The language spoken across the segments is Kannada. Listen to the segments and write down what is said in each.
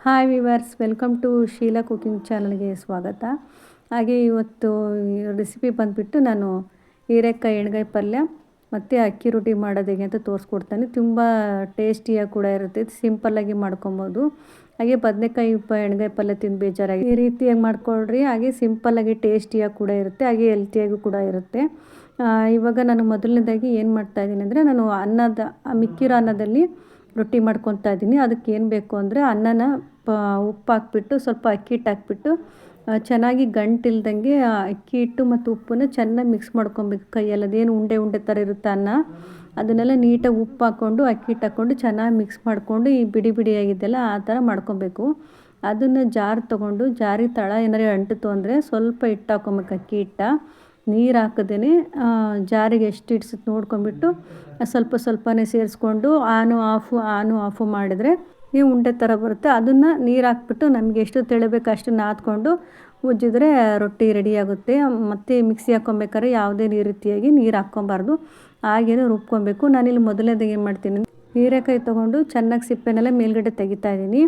Hi viewers, welcome to Sheela cooking ಚಾನಲ್ಗೆ ಸ್ವಾಗತ. ಹಾಗೆ ಇವತ್ತು ರೆಸಿಪಿ ಬಂದುಬಿಟ್ಟು ನಾನು ಹೀರೆಕಾಯಿ ಎಣ್ಗಾಯಿ ಪಲ್ಯ ಮತ್ತು ಅಕ್ಕಿ ರೊಟ್ಟಿ ಮಾಡೋದು ಹೇಗೆ ಅಂತ ತೋರಿಸ್ಕೊಡ್ತಾನೆ. ತುಂಬ ಟೇಸ್ಟಿಯಾಗಿ ಕೂಡ ಇರುತ್ತೆ, ಸಿಂಪಲ್ಲಾಗಿ ಮಾಡ್ಕೊಬೋದು. ಹಾಗೆ ಬದನೆಕಾಯಿ ಎಣ್ಗಾಯಿ ಪಲ್ಯ ತಿಂದು ಬೇಜಾರಾಗಿ ಈ ರೀತಿಯಾಗಿ ಮಾಡ್ಕೊಳ್ರಿ. ಹಾಗೆ ಸಿಂಪಲ್ಲಾಗಿ ಟೇಸ್ಟಿಯಾಗಿ ಕೂಡ ಇರುತ್ತೆ, ಹಾಗೆ ಹೆಲ್ತಿಯಾಗೂ ಕೂಡ ಇರುತ್ತೆ. ಇವಾಗ ನಾನು ಮೊದಲನೇದಾಗಿ ಏನು ಮಾಡ್ತಾಯಿದ್ದೀನಿ ಅಂದರೆ, ನಾನು ಮಿಕ್ಕಿರೋ ಅನ್ನದಲ್ಲಿ ರೊಟ್ಟಿ ಮಾಡ್ಕೊತಾ ಇದ್ದೀನಿ. ಅದಕ್ಕೆ ಏನು ಬೇಕು ಅಂದರೆ, ಅನ್ನನ ಉಪ್ಪು ಹಾಕ್ಬಿಟ್ಟು ಸ್ವಲ್ಪ ಅಕ್ಕಿ ಹಿಟ್ಟು ಹಾಕ್ಬಿಟ್ಟು ಚೆನ್ನಾಗಿ ಗಂಟಿಲ್ದಂಗೆ ಅಕ್ಕಿ ಹಿಟ್ಟು ಮತ್ತು ಉಪ್ಪನ್ನ ಚೆನ್ನಾಗಿ ಮಿಕ್ಸ್ ಮಾಡ್ಕೊಬೇಕು ಕೈಯಲ್ಲಿ. ಅದೇನು ಉಂಡೆ ಉಂಡೆ ಥರ ಇರುತ್ತೆ ಅನ್ನ, ಅದನ್ನೆಲ್ಲ ನೀಟಾಗಿ ಉಪ್ಪು ಹಾಕ್ಕೊಂಡು ಅಕ್ಕಿ ಹಿಟ್ಟು ಹಾಕ್ಕೊಂಡು ಚೆನ್ನಾಗಿ ಮಿಕ್ಸ್ ಮಾಡಿಕೊಂಡು ಈ ಬಿಡಿ ಬಿಡಿಯಾಗಿದ್ದೆಲ್ಲ ಆ ಥರ ಮಾಡ್ಕೊಬೇಕು. ಅದನ್ನು ಜಾರ್ ತೊಗೊಂಡು ಜಾರಿಗೆ ತಳ ಏನಾರು ಅಂಟಿತು ಅಂದರೆ ಸ್ವಲ್ಪ ಹಿಟ್ಟು ಹಾಕ್ಕೊಬೇಕು, ಅಕ್ಕಿ ಹಿಟ್ಟು ನೀರು ಹಾಕದೇ ಜಾರಿಗೆ ಎಷ್ಟು ಹಿಡ್ಸುತ್ತೆ ನೋಡ್ಕೊಂಬಿಟ್ಟು ಸ್ವಲ್ಪ ಸ್ವಲ್ಪನೇ ಸೇರಿಸ್ಕೊಂಡು ಆನು ಆಫು ಮಾಡಿದರೆ ಈ ಉಂಡೆ ಥರ ಬರುತ್ತೆ. ಅದನ್ನು ನೀರು ಹಾಕ್ಬಿಟ್ಟು ನಮಗೆ ಎಷ್ಟು ತೆಳಬೇಕು ಅಷ್ಟು ನಾದ್ಕೊಂಡು ಉಜ್ಜಿದ್ರೆ ರೊಟ್ಟಿ ರೆಡಿಯಾಗುತ್ತೆ. ಮತ್ತು ಮಿಕ್ಸಿ ಹಾಕ್ಕೊಬೇಕಾದ್ರೆ ಯಾವುದೇ ರೀತಿಯಾಗಿ ನೀರು ಹಾಕ್ಕೊಬಾರ್ದು, ಹಾಗೇ ರುಬ್ಕೊಬೇಕು. ನಾನಿಲ್ಲಿ ಮೊದಲನೇದಾಗಿ ಏನು ಮಾಡ್ತೀನಿ, ಹೀರೆಕಾಯಿ ತೊಗೊಂಡು ಚೆನ್ನಾಗಿ ಸಿಪ್ಪೆನೆಲ್ಲ ಮೇಲ್ಗಡೆ ತೆಗಿತಾ ಇದ್ದೀನಿ.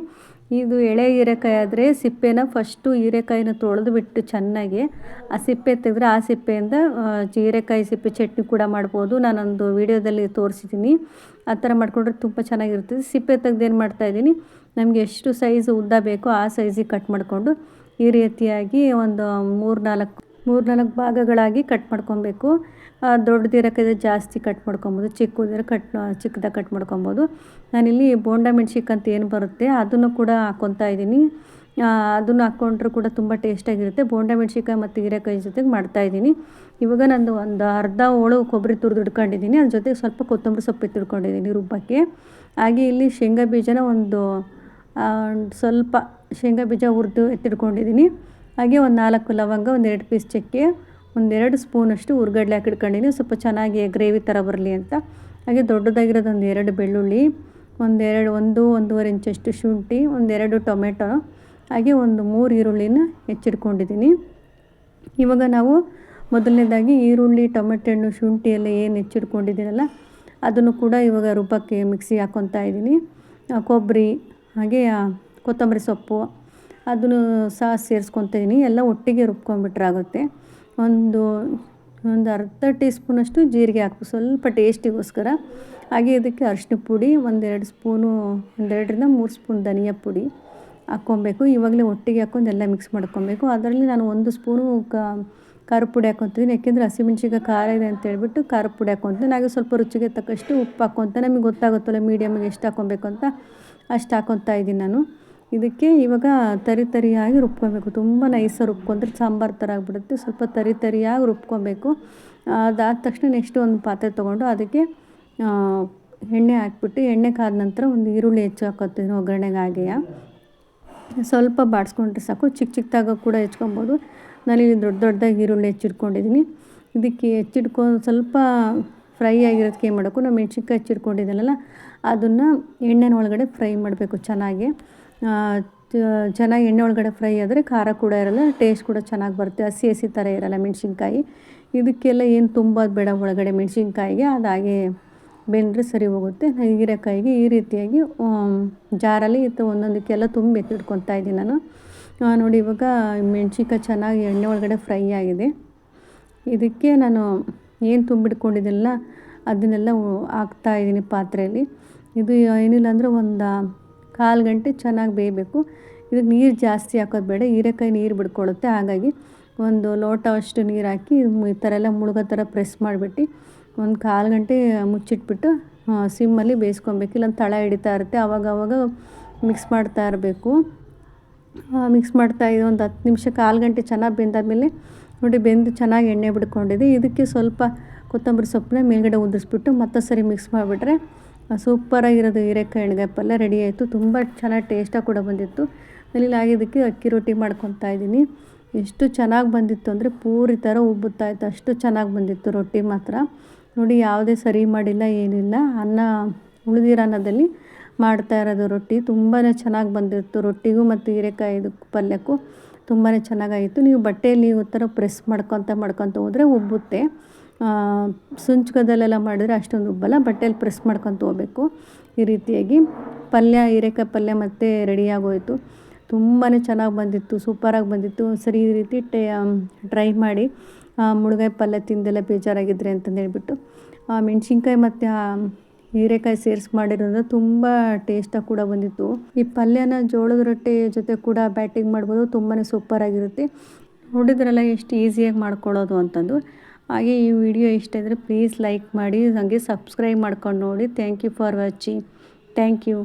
ಇದು ಎಳೆ ಹೀರೆಕಾಯಿ ಆದರೆ ಸಿಪ್ಪೆನ ಫಸ್ಟು ಹೀರೆಕಾಯಿನ ತೊಳೆದು ಬಿಟ್ಟು ಚೆನ್ನಾಗಿ ಆ ಸಿಪ್ಪೆ ತೆಗೆದ್ರೆ ಆ ಸಿಪ್ಪೆಯಿಂದ ಹೀರೆಕಾಯಿ ಸಿಪ್ಪೆ ಚಟ್ನಿ ಕೂಡ ಮಾಡ್ಬೋದು. ನಾನೊಂದು ವಿಡಿಯೋದಲ್ಲಿ ತೋರಿಸಿದ್ದೀನಿ, ಆ ಥರ ಮಾಡ್ಕೊಂಡ್ರೆ ತುಂಬ ಚೆನ್ನಾಗಿರ್ತದೆ. ಸಿಪ್ಪೆ ತೆಗೆದು ಏನು ಮಾಡ್ತಾಯಿದ್ದೀನಿ, ನಮಗೆ ಎಷ್ಟು ಸೈಜ್ ಉದ್ದ ಬೇಕೋ ಆ ಸೈಜಿಗೆ ಕಟ್ ಮಾಡಿಕೊಂಡು ಈ ರೀತಿಯಾಗಿ ಒಂದು ಮೂರು ನಾಲ್ಕು ಭಾಗಗಳಾಗಿ ಕಟ್ ಮಾಡ್ಕೊಬೇಕು. ದೊಡ್ಡದು ಹೀರೆಕಾಯಿ ಜಾಸ್ತಿ ಕಟ್ ಮಾಡ್ಕೊಬೋದು, ಚಿಕ್ಕದಿದ್ರೆ ಚಿಕ್ಕದಾಗಿ ಕಟ್ ಮಾಡ್ಕೊಬೋದು. ನಾನಿಲ್ಲಿ ಬೋಂಡ ಮೆಣ್ಸಿಕ್ ಅಂತ ಏನು ಬರುತ್ತೆ ಅದನ್ನು ಕೂಡ ಹಾಕ್ಕೊತಾ ಇದ್ದೀನಿ. ಅದನ್ನು ಹಾಕ್ಕೊಂಡ್ರೂ ಕೂಡ ತುಂಬ ಟೇಸ್ಟಾಗಿರುತ್ತೆ. ಬೋಂಡ ಮೆಣ್ಸಿನ್ಕಾಯಿ ಮತ್ತು ಹೀರೆಕಾಯಿ ಜೊತೆಗೆ ಮಾಡ್ತಾಯಿದ್ದೀನಿ. ಇವಾಗ ನಂದು ಒಂದು ಅರ್ಧ ಹೋಳು ಕೊಬ್ಬರಿ ತುರಿದು ಇಟ್ಕೊಂಡಿದ್ದೀನಿ, ಅದ್ರ ಜೊತೆಗೆ ಸ್ವಲ್ಪ ಕೊತ್ತಂಬರಿ ಸೊಪ್ಪು ಎತ್ತಿಟ್ಕೊಂಡಿದ್ದೀನಿ ರುಬ್ಬಕ್ಕೆ. ಹಾಗೆ ಇಲ್ಲಿ ಶೇಂಗಾ ಬೀಜನ ಸ್ವಲ್ಪ ಶೇಂಗಾ ಬೀಜ ಹುರಿದು ಎತ್ತಿಟ್ಕೊಂಡಿದ್ದೀನಿ. ಹಾಗೆ ಒಂದು 4 ಲವಂಗ, ಒಂದು 2 ಪೀಸ್ ಚಕ್ಕೆ, ಒಂದು 2 ಸ್ಪೂನಷ್ಟು ಹುರ್ಗಡ್ಲೆ ಹಾಕಿಟ್ಕೊಂಡಿದ್ದೀನಿ, ಸ್ವಲ್ಪ ಚೆನ್ನಾಗಿ ಗ್ರೇವಿ ಥರ ಬರಲಿ ಅಂತ. ಹಾಗೆ ದೊಡ್ಡದಾಗಿರೋದು ಒಂದು 2 ಬೆಳ್ಳುಳ್ಳಿ, ಒಂದೂವರೆ ಇಂಚಷ್ಟು ಶುಂಠಿ, ಒಂದು 2 ಟೊಮೆಟೊ, ಹಾಗೆ ಒಂದು 3 ಈರುಳ್ಳಿನ ಹೆಚ್ಚಿಟ್ಕೊಂಡಿದ್ದೀನಿ. ಇವಾಗ ನಾವು ಮೊದಲನೇದಾಗಿ ಈರುಳ್ಳಿ, ಟೊಮೆಟೊ ಹಣ್ಣು, ಶುಂಠಿ ಎಲ್ಲ ಏನು ಹೆಚ್ಚಿಟ್ಕೊಂಡಿದ್ದೀನಲ್ಲ ಅದನ್ನು ಕೂಡ ಇವಾಗ ರುಬ್ಬಕ್ಕೆ ಮಿಕ್ಸಿಗೆ ಹಾಕ್ಕೊತಾ ಇದ್ದೀನಿ. ಕೊಬ್ಬರಿ ಹಾಗೆ ಕೊತ್ತಂಬರಿ ಸೊಪ್ಪು ಅದನ್ನು ಸಹ ಸೇರಿಸ್ಕೊತಾ ಇದ್ದೀನಿ. ಎಲ್ಲ ಒಟ್ಟಿಗೆ ರುಬ್ಕೊಂಡ್ಬಿಟ್ರೆ ಆಗುತ್ತೆ. ಒಂದು ಅರ್ಧ ಟೀ ಸ್ಪೂನಷ್ಟು ಜೀರಿಗೆ ಹಾಕ್ಬೇಕು ಸ್ವಲ್ಪ ಟೇಸ್ಟಿಗೋಸ್ಕರ. ಹಾಗೆ ಇದಕ್ಕೆ ಅರಿಶಿನ ಪುಡಿ, 1-2 ಸ್ಪೂನು, 2ರಿಂದ 3 ಸ್ಪೂನ್ ಧನಿಯಾ ಪುಡಿ ಹಾಕ್ಕೊಬೇಕು. ಇವಾಗಲೇ ಒಟ್ಟಿಗೆ ಹಾಕ್ಕೊಂಡು ಎಲ್ಲ ಮಿಕ್ಸ್ ಮಾಡ್ಕೊಬೇಕು. ಅದರಲ್ಲಿ ನಾನು 1 ಸ್ಪೂನು ಖಾರ ಪುಡಿ ಹಾಕ್ಕೊತಿದ್ದೀನಿ, ಯಾಕೆಂದರೆ ಹಸಿಮೆಣ್ಸಿನ್ಕಾಯಿ ಖಾರ ಇದೆ ಅಂತ ಹೇಳ್ಬಿಟ್ಟು ಖಾರ ಪುಡಿ ಹಾಕ್ಕೊತೀನಿ. ಹಾಗೆ ಸ್ವಲ್ಪ ರುಚಿಗೆ ತಕ್ಕಷ್ಟು ಉಪ್ಪು ಹಾಕ್ಕೊತ, ನಮಗೆ ಗೊತ್ತಾಗುತ್ತಲ್ಲ ಮೀಡಿಯಮ್ಗೆ ಎಷ್ಟು ಹಾಕ್ಕೊಬೇಕು ಅಂತ ಅಷ್ಟು ಹಾಕ್ಕೊತಾ ಇದ್ದೀನಿ ನಾನು. ಇದಕ್ಕೆ ಇವಾಗ ತರಿಯಾಗಿ ರುಬ್ಕೊಬೇಕು. ತುಂಬ ನೈಸಾಗಿ ರುಬ್ಕೊಂಡ್ರೆ ಸಾಂಬಾರು ಥರ ಆಗಿಬಿಡುತ್ತೆ. ಸ್ವಲ್ಪ ತರಿಯಾಗಿ ರುಬ್ಕೊಬೇಕು. ಅದಾದ ತಕ್ಷಣ ನೆಕ್ಸ್ಟ್ ಒಂದು ಪಾತ್ರೆ ತೊಗೊಂಡು ಅದಕ್ಕೆ ಎಣ್ಣೆ ಹಾಕ್ಬಿಟ್ಟು, ಎಣ್ಣೆ ಕಾದ ನಂತರ ಒಂದು ಈರುಳ್ಳಿ ಹೆಚ್ಚು ಹಾಕ್ಕೊತೀನಿ ಒಗ್ಗರಣೆಗೆ. ಹಾಗೆಯೇ ಸ್ವಲ್ಪ ಬಾಡಿಸ್ಕೊಂಡ್ರೆ ಸಾಕು, ಚಿಕ್ಕದಾಗಿ ಕೂಡ ಹೆಚ್ಕೊಬೋದು. ನಾನಿಲ್ಲಿ ದೊಡ್ಡದಾಗಿ ಈರುಳ್ಳಿ ಹೆಚ್ಚಿಟ್ಕೊಂಡಿದ್ದೀನಿ. ಇದಕ್ಕೆ ಸ್ವಲ್ಪ ಫ್ರೈ ಆಗಿರೋದಕ್ಕೆ ಏನು ಮಾಡಬೇಕು, ನಾವು ಮೆಣ್ಸಿನ್ಕಾಯಿ ಹೆಚ್ಚಿಟ್ಕೊಂಡಿದ್ದೆನಲ್ಲ ಅದನ್ನು ಎಣ್ಣೆನ ಒಳಗಡೆ ಫ್ರೈ ಮಾಡಬೇಕು. ಚೆನ್ನಾಗಿ ಎಣ್ಣೆ ಒಳಗಡೆ ಫ್ರೈ ಆದರೆ ಖಾರ ಕೂಡ ಇರೋಲ್ಲ, ಟೇಸ್ಟ್ ಕೂಡ ಚೆನ್ನಾಗಿ ಬರುತ್ತೆ, ಹಸಿ ಥರ ಇರೋಲ್ಲ ಮೆಣ್ಸಿನ್ಕಾಯಿ. ಇದಕ್ಕೆಲ್ಲ ಏನು ತುಂಬೋದು ಬೇಡ ಒಳಗಡೆ ಮೆಣ್ಸಿನ್ಕಾಯಿಗೆ, ಅದು ಹಾಗೆ ಬೆಂದರೆ ಸರಿ ಹೋಗುತ್ತೆ. ಹೀರೆಕಾಯಿಗೆ ಈ ರೀತಿಯಾಗಿ ಜಾರಲ್ಲಿ ಒಂದೊಂದಕ್ಕೆಲ್ಲ ತುಂಬಿ ಎತ್ತಿಟ್ಕೊತಾ ಇದ್ದೀನಿ ನಾನು. ನೋಡಿ ಇವಾಗ ಮೆಣ್ಸಿನ್ಕಾಯಿ ಚೆನ್ನಾಗಿ ಎಣ್ಣೆ ಒಳಗಡೆ ಫ್ರೈ ಆಗಿದೆ. ಇದಕ್ಕೆ ನಾನು ಏನು ತುಂಬಿಟ್ಕೊಂಡಿದ್ದೆಲ್ಲ ಅದನ್ನೆಲ್ಲ ಹಾಕ್ತಾಯಿದ್ದೀನಿ ಪಾತ್ರೆಯಲ್ಲಿ. ಇದು ಏನಿಲ್ಲ ಅಂದರೆ ಒಂದು 1/4 ಗಂಟೆ ಚೆನ್ನಾಗಿ ಬೇಯಬೇಕು. ಇದಕ್ಕೆ ನೀರು ಜಾಸ್ತಿ ಹಾಕೋದು ಬೇಡ, ಹೀರೆಕಾಯಿ ನೀರು ಬಿಡ್ಕೊಳ್ಳುತ್ತೆ. ಹಾಗಾಗಿ ಒಂದು ಲೋಟ ಅಷ್ಟು ನೀರು ಹಾಕಿ ಈ ಥರ ಎಲ್ಲ ಮುಳುಗೋ ಥರ ಪ್ರೆಸ್ ಮಾಡಿಬಿಟ್ಟು ಒಂದು 1/4 ಗಂಟೆ ಮುಚ್ಚಿಟ್ಬಿಟ್ಟು ಸಿಮ್ಮಲ್ಲಿ ಬೇಯಿಸ್ಕೊಬೇಕು. ಇಲ್ಲ ತಳ ಹಿಡಿತಾ ಇರುತ್ತೆ, ಆವಾಗ ಮಿಕ್ಸ್ ಮಾಡ್ತಾ ಇರಬೇಕು. ಮಿಕ್ಸ್ ಮಾಡ್ತಾಯಿದ್ದು ಒಂದು 10 ನಿಮಿಷ 1/4 ಗಂಟೆ ಚೆನ್ನಾಗಿ ಬೆಂದಾದಮೇಲೆ ನೋಡಿ ಬೆಂದು ಚೆನ್ನಾಗಿ ಎಣ್ಣೆ ಬಿಡ್ಕೊಂಡಿದೆ. ಇದಕ್ಕೆ ಸ್ವಲ್ಪ ಕೊತ್ತಂಬರಿ ಸೊಪ್ಪನ್ನ ಮೇಲ್ಗಡೆ ಉದುರಿಸ್ಬಿಟ್ಟು ಮತ್ತೆ ಸರಿ ಮಿಕ್ಸ್ ಮಾಡಿಬಿಟ್ರೆ ಸೂಪರಾಗಿರೋದು ಹೀರೆಕಾಯಿ ಎಣ್ಗಾಯಿ ಪಲ್ಯ ರೆಡಿ ಆಯಿತು. ತುಂಬ ಚೆನ್ನಾಗಿ ಟೇಸ್ಟಾಗಿ ಕೂಡ ಬಂದಿತ್ತು. ನಾನಿಲ್ಲಿ ಇದಕ್ಕೆ ಅಕ್ಕಿ ರೊಟ್ಟಿ ಮಾಡ್ಕೊತಾ ಇದ್ದೀನಿ. ಎಷ್ಟು ಚೆನ್ನಾಗಿ ಬಂದಿತ್ತು ಅಂದರೆ ಪೂರಿ ಥರ ಉಬ್ಬುತ್ತಾಯಿತ್ತು, ಅಷ್ಟು ಚೆನ್ನಾಗಿ ಬಂದಿತ್ತು ರೊಟ್ಟಿ ಮಾತ್ರ. ನೋಡಿ ಯಾವುದೇ ಸರಿ ಮಾಡಿಲ್ಲ ಏನಿಲ್ಲ, ಉಳಿದಿರೋ ಅನ್ನದಲ್ಲಿ ಮಾಡ್ತಾ ಇರೋದು ರೊಟ್ಟಿ. ತುಂಬಾ ಚೆನ್ನಾಗಿ ಬಂದಿತ್ತು ರೊಟ್ಟಿಗೂ ಮತ್ತು ಹೀರೆಕಾಯಿ ಪಲ್ಯಕ್ಕೂ ತುಂಬಾ ಚೆನ್ನಾಗಾಯಿತು. ನೀವು ಬಟ್ಟೆಯಲ್ಲಿ ಈ ಥರ ಪ್ರೆಸ್ ಮಾಡ್ಕೊತ ಹೋದರೆ ಉಬ್ಬುತ್ತೆ. ಸುಂಚ್ಕದಲ್ಲೆಲ್ಲ ಮಾಡಿದ್ರೆ ಅಷ್ಟೊಂದು ಉಬ್ಬಲ್ಲ. ಬಟ್ಟೆಯಲ್ಲಿ ಪ್ರೆಸ್ ಮಾಡ್ಕೊಂಡು ಹೋಗ್ಬೇಕು. ಈ ರೀತಿಯಾಗಿ ಪಲ್ಯ, ಹೀರೆಕಾಯಿ ಪಲ್ಯ ಮತ್ತು ರೆಡಿಯಾಗೋಯಿತು. ತುಂಬಾ ಚೆನ್ನಾಗಿ ಬಂದಿತ್ತು, ಸೂಪರಾಗಿ ಬಂದಿತ್ತು. ಸರಿ ಈ ರೀತಿ ಟ್ರೈ ಮಾಡಿ ಮುಳುಗಾಯಿ ಪಲ್ಯ ತಿಂದೆಲ್ಲ ಬೇಜಾರಾಗಿದ್ರೆ ಅಂತಂದು ಹೇಳ್ಬಿಟ್ಟು ಮೆಣಸಿನ್ಕಾಯಿ ಮತ್ತು ಹೀರೆಕಾಯಿ ಸೇರಿಸಿ ಮಾಡಿರೋದು ತುಂಬ ಟೇಸ್ಟಾಗಿ ಕೂಡ ಬಂದಿತ್ತು. ಈ ಪಲ್ಯನ ಜೋಳದ ರೊಟ್ಟಿ ಜೊತೆ ಕೂಡ ಬ್ಯಾಟಿಂಗ್ ಮಾಡ್ಬೋದು, ತುಂಬಾ ಸೂಪರಾಗಿರುತ್ತೆ. ನೋಡಿದ್ರಲ್ಲ ಎಷ್ಟು ಈಸಿಯಾಗಿ ಮಾಡ್ಕೊಳ್ಳೋದು ಅಂತಂದು. ಹಾಗೆ ಈ ವಿಡಿಯೋ ಇಷ್ಟ ಇದ್ದರೆ ಪ್ಲೀಸ್ ಲೈಕ್ ಮಾಡಿ, ಹಾಗೆ ಸಬ್ಸ್ಕ್ರೈಬ್ ಮಾಡ್ಕೊಂಡು ನೋಡಿ. Thank you for watching. Thank you.